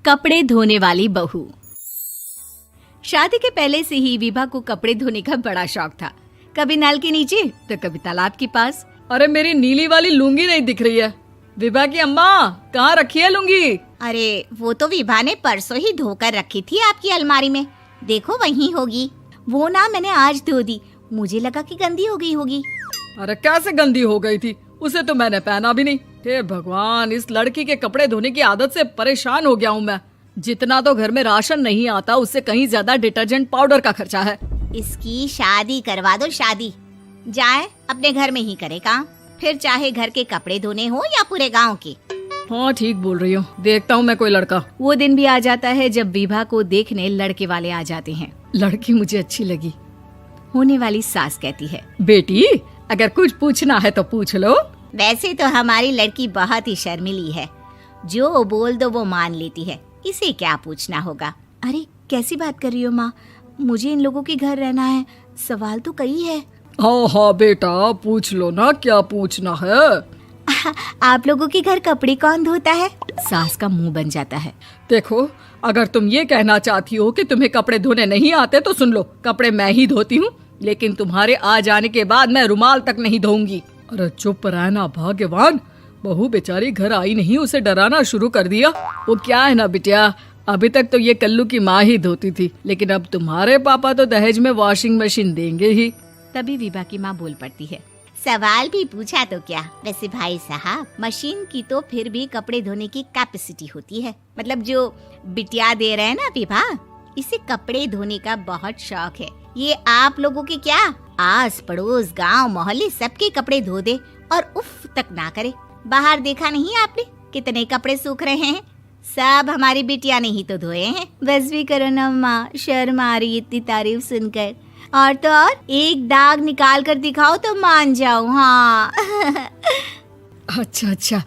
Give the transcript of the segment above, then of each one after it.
कपड़े धोने वाली बहू। शादी के पहले से ही विभा को कपड़े धोने का बड़ा शौक था। कभी नल के नीचे तो कभी तालाब के पास। अरे मेरी नीली वाली लुंगी नहीं दिख रही है। विभा की अम्मा, कहाँ रखी है लुंगी? अरे वो तो विभा ने परसों ही धोकर रखी थी आपकी अलमारी में, देखो वहीं होगी। वो ना मैंने आज धो दी, मुझे लगा कि गंदी हो गई होगी। अरे कैसे गंदी हो गई थी? उसे तो मैंने पहना भी नहीं। हे भगवान, इस लड़की के कपड़े धोने की आदत से परेशान हो गया हूँ मैं। जितना तो घर में राशन नहीं आता, उससे कहीं ज्यादा डिटर्जेंट पाउडर का खर्चा है। इसकी शादी करवा दो, शादी जाए अपने घर में ही करे काम, फिर चाहे घर के कपड़े धोने हो या पूरे गांव के। हाँ ठीक बोल रही हूँ, देखता हूँ मैं कोई लड़का। वो दिन भी आ जाता है जब विभा को देखने लड़के वाले आ जाते हैं। लड़की मुझे अच्छी लगी। होने वाली सास कहती है, बेटी अगर कुछ पूछना है तो पूछ लो। वैसे तो हमारी लड़की बहुत ही शर्मीली है, जो बोल दो वो मान लेती है, इसे क्या पूछना होगा। अरे कैसी बात कर रही हो माँ, मुझे इन लोगों के घर रहना है, सवाल तो कई है। हाँ हाँ बेटा, पूछ लो ना, क्या पूछना है। आप लोगों के घर कपड़े कौन धोता है? सास का मुंह बन जाता है। देखो, अगर तुम ये कहना चाहती हो कि तुम्हें कपड़े धोने नहीं आते तो सुन लो, कपड़े मैं ही धोती हूँ, लेकिन तुम्हारे आ जाने के बाद मैं रुमाल तक नहीं धोऊंगी। अरे चुप रहना भाग्यवान, बहू बेचारी घर आई नहीं, उसे डराना शुरू कर दिया। वो क्या है ना बिटिया, अभी तक तो ये कल्लू की माँ ही धोती थी, लेकिन अब तुम्हारे पापा तो दहेज में वॉशिंग मशीन देंगे ही। तभी विभा की माँ बोल पड़ती है, सवाल भी पूछा तो क्या। वैसे भाई साहब, मशीन की तो फिर भी कपड़े धोने की कैपेसिटी होती है। मतलब जो बिटिया दे रहे हैं ना विभा, इसे कपड़े धोने का बहुत शौक है। ये आप लोगों के क्या, आस पड़ोस गांव मोहल्ले सबके कपड़े धो दे और उफ तक ना करे। बाहर देखा नहीं आपने कितने कपड़े सूख रहे हैं? सब हमारी बिटिया ने ही तो धोए हैं। बस भी करो ना माँ, शर्म आ रही इतनी तारीफ सुनकर। और तो और एक दाग निकाल कर दिखाओ तो मान जाऊं। हाँ अच्छा,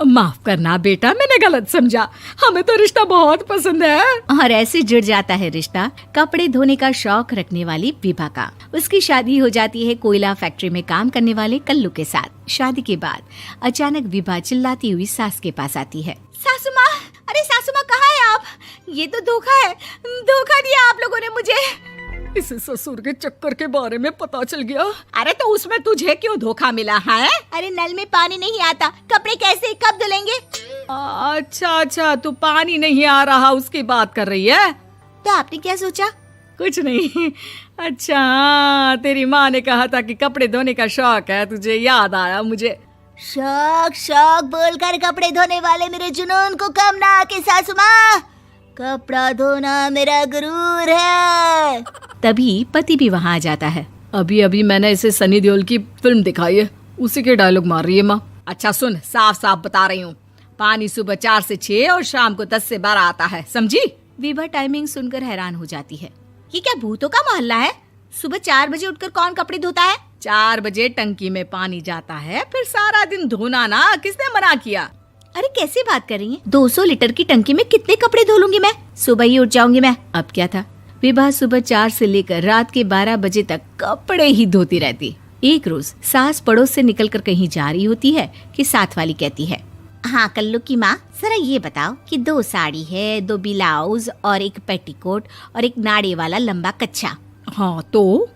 माफ करना बेटा, मैंने गलत समझा। हमें तो रिश्ता बहुत पसंद है। और ऐसे जुड़ जाता है रिश्ता कपड़े धोने का शौक रखने वाली विभा का। उसकी शादी हो जाती है कोयला फैक्ट्री में काम करने वाले कल्लू के साथ। शादी के बाद अचानक विभा चिल्लाती हुई सास के पास आती है। सासू माँ, अरे सासू माँ कहाँ है आप? ये तो धोखा है, धोखा दिया आप लोगों ने मुझे। इसे ससुर के चक्कर के बारे में पता चल गया। अरे तो उसमें तुझे क्यों धोखा मिला है? अरे नल में पानी नहीं आता, कपड़े कैसे कब धुलेंगे? अच्छा, तू पानी नहीं आ रहा उसकी बात कर रही है। तो आपने क्या सोचा? कुछ नहीं। अच्छा, तेरी माँ ने कहा था कि कपड़े धोने का शौक है तुझे, याद आया मुझे। शौक बोलकर कपड़े धोने वाले मेरे जुनून को कम ना आके सासू माँ, कपड़ा धोना मेरा गुरूर है। तभी पति भी वहाँ आ जाता है। अभी मैंने इसे सनी देओल की फिल्म दिखाई है, उसी के डायलॉग मार रही है माँ। अच्छा सुन, साफ साफ बता रही हूँ, पानी सुबह 4 से 6 और शाम को 10 से 12 आता है, समझी? विभा टाइमिंग सुनकर हैरान हो जाती है। ये क्या भूतों का मोहल्ला है? सुबह 4 बजे उठकर कौन कपड़े धोता है? 4 बजे टंकी में पानी जाता है, फिर सारा दिन धोना ना, किसने मना किया? अरे कैसी बात कर रही हैं? 200 लीटर की टंकी में कितने कपड़े धो लूंगी मैं? सुबह ही उठ जाऊंगी मैं। अब क्या था, विभा सुबह 4 से लेकर रात के 12 बजे तक कपड़े ही धोती रहती। एक रोज सास पड़ोस से निकलकर कहीं जा रही होती है कि साथ वाली कहती है, हाँ कल्लू की माँ, जरा ये बताओ कि 2 साड़ी है, 2 ब्लाउज और एक पेटीकोट और एक नाड़े वाला लंबा कच्छा। हाँ तो?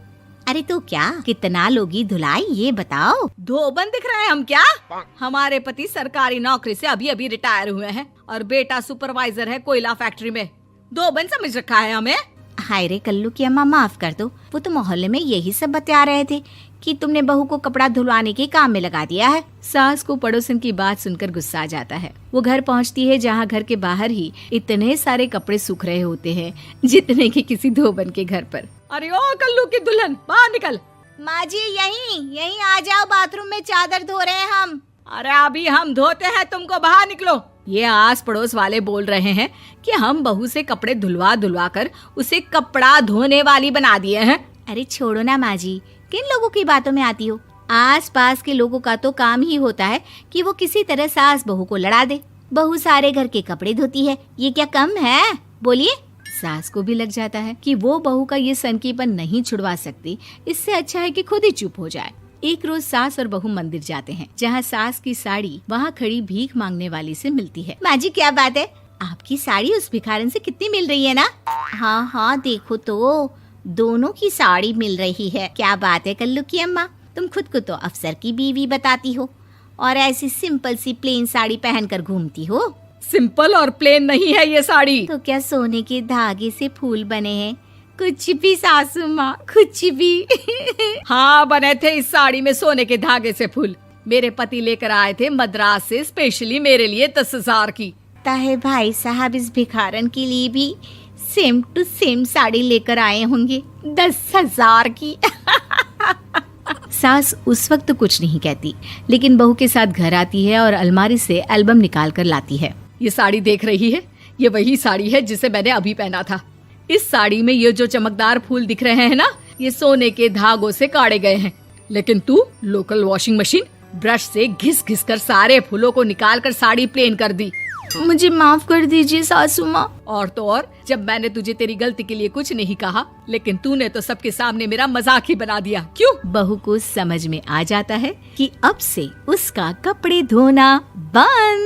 अरे तो क्या, कितना लोगी धुलाई ये बताओ। धोबन दिख रहे हैं हम क्या? हमारे पति सरकारी नौकरी से अभी रिटायर हुए हैं और बेटा सुपरवाइजर है कोयला फैक्ट्री में। धोबन समझ रखा है हमें? हाय रे कल्लू की अम्मा, माफ कर दो, वो तो मोहल्ले में यही सब बता रहे थे कि तुमने बहू को कपड़ा धुलवाने के काम में लगा दिया है। सास को पड़ोसन की बात सुनकर गुस्सा आ जाता है। वो घर पहुंचती है जहां घर के बाहर ही इतने सारे कपड़े सूख रहे होते हैं जितने कि किसी धोबन के घर पर। अरे ओ कल्लू की दुल्हन, बाहर निकल। माँ जी यहीं आ जाओ, बाथरूम में चादर धो रहे हैं हम। अरे अभी हम धोते हैं, तुमको बाहर निकलो। ये आस पड़ोस वाले बोल रहे हैं कि हम बहू से कपड़े धुलवा कर उसे कपड़ा धोने वाली बना दिए हैं। अरे छोड़ो ना माँ जी, किन लोगों की बातों में आती हो? आस पास के लोगों का तो काम ही होता है कि वो किसी तरह सास बहू को लड़ा दे। बहू सारे घर के कपड़े धोती है, ये क्या कम है? बोलिए। सास को भी लग जाता है कि वो बहू का ये सनकीपन नहीं छुड़वा सकती, इससे अच्छा है कि खुद ही चुप हो जाए। एक रोज सास और बहू मंदिर जाते हैं, जहाँ सास की साड़ी वहाँ खड़ी भीख मांगने वाली से मिलती है। माँ जी क्या बात है, आपकी साड़ी उस भिखारन से कितनी मिल रही है ना? हाँ हाँ देखो तो, दोनों की साड़ी मिल रही है। क्या बात है कल्लू की अम्मा, तुम खुद को तो अफसर की बीवी बताती हो और ऐसी सिंपल सी प्लेन साड़ी पहनकर घूमती हो। सिंपल और प्लेन नहीं है ये साड़ी। तो क्या सोने के धागे से फूल बने हैं? कुछ भी सासू माँ, कुछ भी। हाँ बने थे इस साड़ी में सोने के धागे से फूल। मेरे पति लेकर आए थे मद्रास से स्पेशली मेरे लिए 10,000 की। ताहे भाई साहब इस भिखारन के लिए भी सेम टू सेम साड़ी लेकर आए होंगे 10,000 की। सास उस वक्त तो कुछ नहीं कहती, लेकिन बहू के साथ घर आती है और अलमारी से एल्बम निकाल कर लाती है। ये साड़ी देख रही है, ये वही साड़ी है जिसे मैंने अभी पहना था। इस साड़ी में ये जो चमकदार फूल दिख रहे हैं ना, ये सोने के धागों से काढ़े गए हैं। लेकिन तू लोकल वॉशिंग मशीन ब्रश से घिस घिस कर सारे फूलों को निकाल कर साड़ी प्लेन कर दी। मुझे माफ कर दीजिए सासू माँ। और तो और, जब मैंने तुझे तेरी गलती के लिए कुछ नहीं कहा, लेकिन तूने तो सबके सामने मेरा मजाक ही बना दिया। क्यों? बहू को समझ में आ जाता है कि अब से उसका कपड़े धोना बंद।